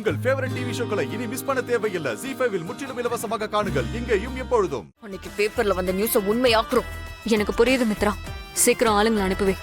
உங்கள் favourite TV ஷோக்களை இனி miss பண்ண தேவையில்லை. ZEE5 இல் முற்றிலும் இலவசமாக காணுங்கள், இங்கேயும் எப்பொழுதும். அன்னைக்கு பேப்பர்ல வந்த நியூஸ உண்மையாக்குறோம். எனக்கு புரியுது மித்ரா, சீக்கிரம் ஆளுங்களை அனுப்புவே.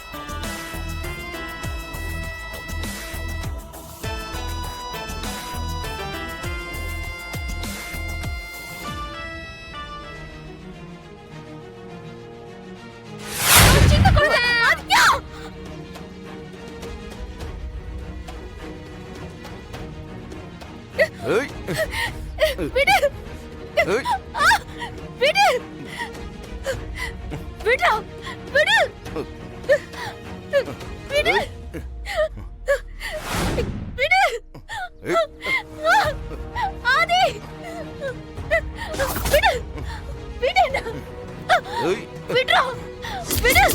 விடு விடு விடு விடு விடு விடு ஆதி விடு விடு விடுடா விடு.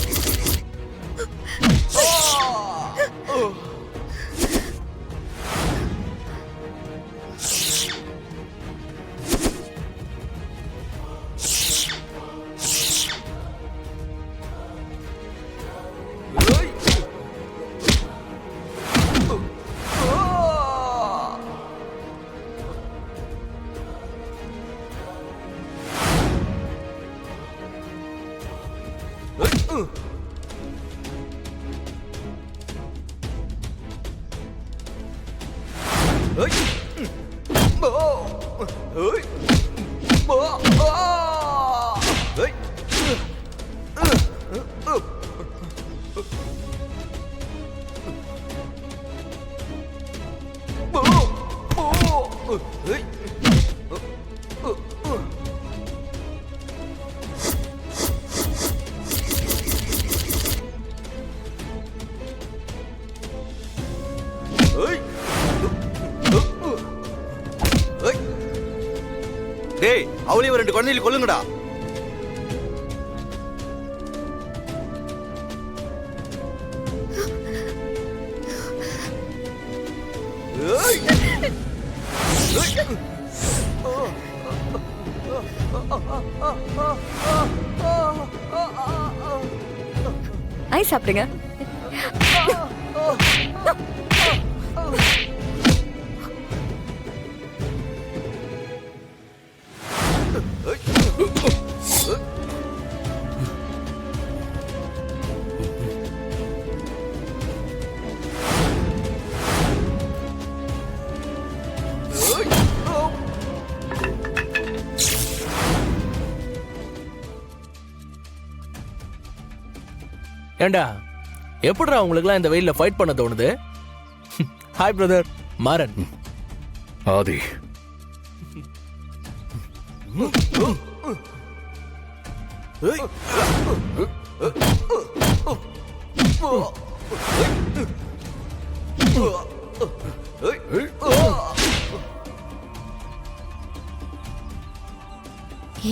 டேய், அவளையும் 2 குழந்தைகளை கொல்லுங்கடா. ஐஸ் சாப்பிடுங்க. ஏண்டா, எப்படிடா உங்களுக்குலாம் இந்த வெயில்ல ஃபைட் பண்ண தோணுது? Hi brother Maran. ஆதி,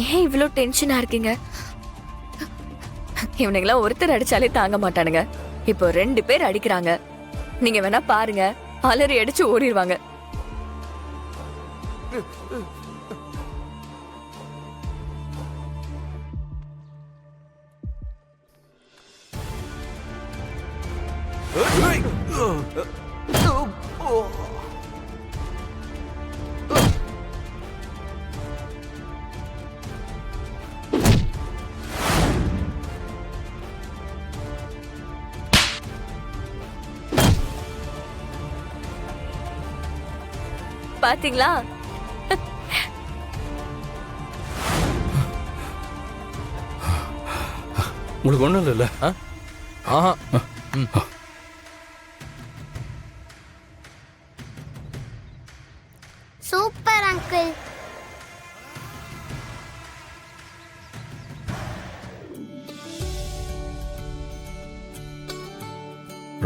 ஏன் இவ்ளோ டென்ஷனா இருக்கீங்க? இவனுங்களாம் ஒருத்தர் அடிச்சாலே தாங்க மாட்டானுங்க. இப்போ 2 பேர் அடிக்கிறாங்க. நீங்க வேணா பாருங்க, அலறி அடிச்சு ஓடிடுவாங்க. பாத்தீங்களா? உங்களுக்கு ஒண்ணும் இல்லைல்ல? ஆஹா. Super uncle.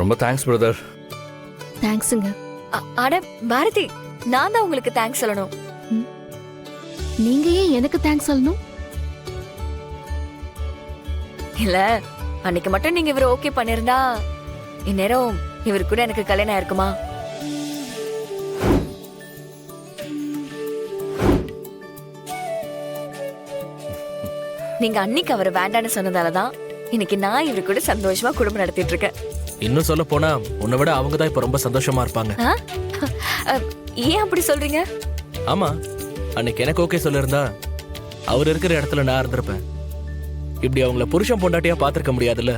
ரொம்ப தேங்க்ஸ் பிரதர். தேங்க்ஸுங்க. அட பாரதி, நான் தான் உங்களுக்கு தேங்க்ஸ் சொல்லணும். நீங்க ஏன் எனக்கு தேங்க்ஸ் சொல்லணும்? இல்ல, அன்னைக்கு மட்டும் நீங்க இவரை ஓகே பண்ணிருந்தா இந்நேரம் இவரு கூட எனக்கு கல்யாணம் ஆயிருக்குமா? நீங்க அன்னைக்கு அவரை வேண்டான்னு சொன்னதாலதான் இன்னைக்கு நான் இவரு கூட சந்தோஷமா குடும்பம் நடத்திட்டு இருக்கேன். இன்னும் சொல்ல போனா உன்னை விட அவங்க தான் இப்ப ரொம்ப சந்தோஷமா இருப்பாங்க. ஏன் அப்படி சொல்றீங்க? ஆமா, அன்னைக்கு எனக்கு ஓகே சொல்லிருந்தா அவர் இருக்கிற இடத்துல நான் இருந்திருப்பேன். இப்படி அவங்கள புருஷன் பொண்டாட்டியா பாத்திருக்க முடியாதுல்ல.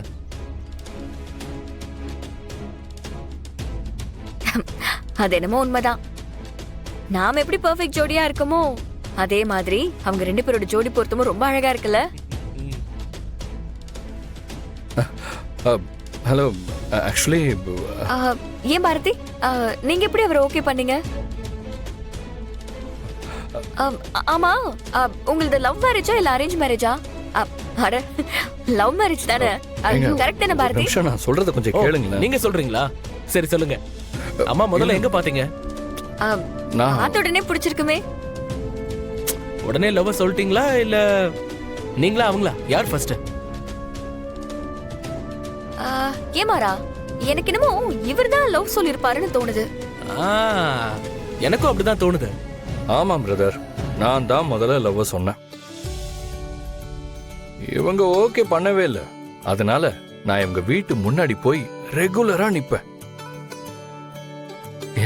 அது என்னமோ உண்மைதான். நாம எப்படி பெர்ஃபெக்ட் ஜோடியா இருக்கோமோ அதே மாதிரி அவங்க 2 பேரோட ஜோடி பொருத்தமும் ரொம்ப அழகா இருக்குல்ல. ஹலோ, ஆக்சுவலி ஏன் பாரதி, நீங்க எப்படி அவரை ஓகே பண்ணீங்க? ஆமா, உங்களது லவ் மேரேஜா இல்ல அரேஞ்ச் மேரேஜா? அட, லவ் மேரேஜ் தானே. கரெக்ட் தானே பாரதி? நான் சொல்றத கொஞ்சம் கேளுங்களேன். நீங்க சொல்றீங்களா? சரி சொல்லுங்க. அம்மா முதல்ல எங்க பாத்தீங்க? பார்த்த உடனே பிடிச்சிருக்குமே. உடனே லவ் சொல்லிட்டீங்களா இல்ல நீங்களா அவங்களா? யார் ஃபர்ஸ்ட்? ஏமாரா, எனக்கு என்னமோ இவர்தான் லவ் சொல்லிருப்பாருன்னு தோணுது. எனக்கும் அப்படிதான் தோணுது. ஆமாம் பிரதர், நான் தான் முதல்ல லவ் சொன்னேன். இவங்க ஓகே பண்ணவே இல்லை. அதனால நான் இவங்க வீட்டு முன்னாடி போய் ரெகுலரா நிப்பேன்.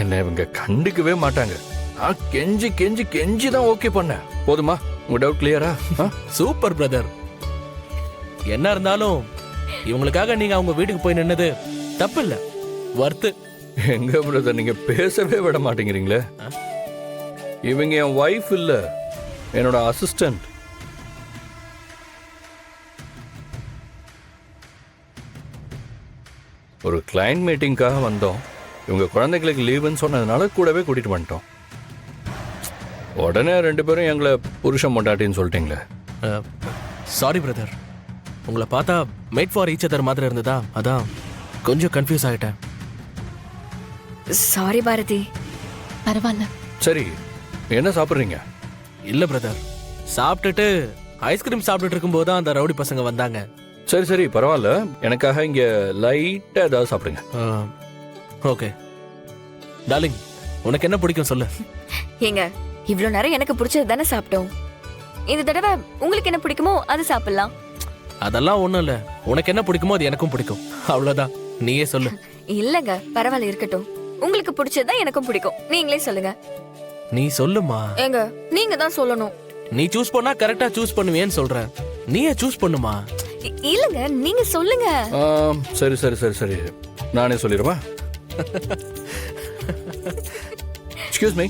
என்ன இவங்க கண்டுக்கவே மாட்டாங்க. நான் கெஞ்சி கெஞ்சி கெஞ்சி தான் ஓகே பண்ணேன். போதுமா? உங்க டவுட் கிளியரா? Super brother. என்ன இருந்தாலும் இவங்களுக்காக நீங்க அவங்க வீட்டுக்கு போய் நின்னது தப்பு இல்ல, வர்த்து. எங்க பிரதர், நீங்க பேசவே விட மாட்டேங்கிறீங்களே. இவங்க என் வைஃப் இல்ல, என்னோட அசிஸ்டன்ட். ஒரு கிளையண்ட் மீட்டிங்காக வந்தோம். இவங்க குழந்தைகளுக்கு லீவுன்னு சொன்னதுனால கூடவே கூட்டிட்டு வந்துட்டோம். உடனே 2 பேரும் எங்களை புருஷன் பொண்டாட்டின்னு சொல்லிட்டீங்களே. சாரி பிரதர், உங்களை பார்த்தா மேட் ஃபார் ஈச் அதர் மாதிரி இருந்ததா, அதான் கொஞ்சம் கன்ஃபியூஸ் ஆயிட்டேன். சாரி பாரதி. பரவாயில்ல. சரி, என்ன சாப்பிட்றீங்க? இல்ல பிரதர், சாப்பிட்டுட்டு ஐஸ்கிரீம் சாப்பிட்டுட்டு இருக்கும்போது தான் அந்த ரவுடி பசங்க வந்தாங்க. சரி சரி, பரவாயில்ல. எனக்காக இங்க லைட்டா ஏதாவது சாப்பிடுங்க. ஓகே டார்லிங், உனக்கு என்ன பிடிக்கும் சொல்லு. ஏங்க, இவ்வளவு நேரம் எனக்கு பிடிச்சது தானே சாப்பிட்டோம். இந்த தடவை உங்களுக்கு என்ன பிடிக்குமோ அது சாப்பிடலாம். அதெல்லாம் ஒண்ணும் இல்ல, உனக்கு என்ன பிடிக்குமோ அது எனக்கும் பிடிக்கும், அவ்வளவுதான். நீயே சொல்லு. இல்லங்க, பரவாயில்ல, இருக்கட்டும். உங்களுக்கு பிடிச்சதுதான் எனக்கும் பிடிக்கும். நீங்களே சொல்லுங்க. நீ சொல்லுமா. ஏங்க, நீங்க தான் சொல்லணும். நீ சூஸ் பண்ணா கரெக்டா சூஸ் பண்ணுவேன்னு சொல்ற, நீயே சூஸ் பண்ணுமா. இல்லங்க, நீங்க சொல்லுங்க. சரி சரி சரி சரி, நானே சொல்லிடுவா. Excuse me.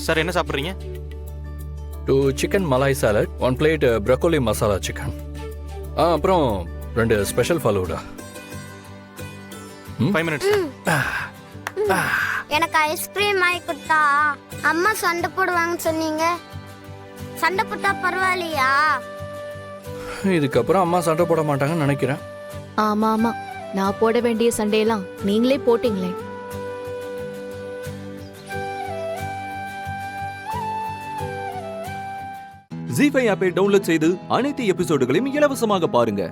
சார் என்ன சாப்பிட்றீங்க? 2 chicken malai salad, 1 plate broccoli masala chicken, அப்புறம் 2 ஸ்பெஷல் ஃபலூடா. 5 minutes. எனக்கு ஐஸ்கிரீம் வாங்கி கொடுத்தா அம்மா சண்டை போடுவாங்கன்னு சொன்னீங்க. சண்டை போட்டா பரவாயில்லையா? இதுக்கப்புறம் அம்மா சண்டை போட மாட்டாங்கன்னு நினைக்கிறேன். ஆமா ஆமா, நான் போட வேண்டிய சண்டையெல்லாம் நீங்களே போட்டீங்களே. ஜீ5 ஆப்பை டவுன்லோட் செய்து அனைத்து எபிசோடுகளையும் இலவசமாக பாருங்க.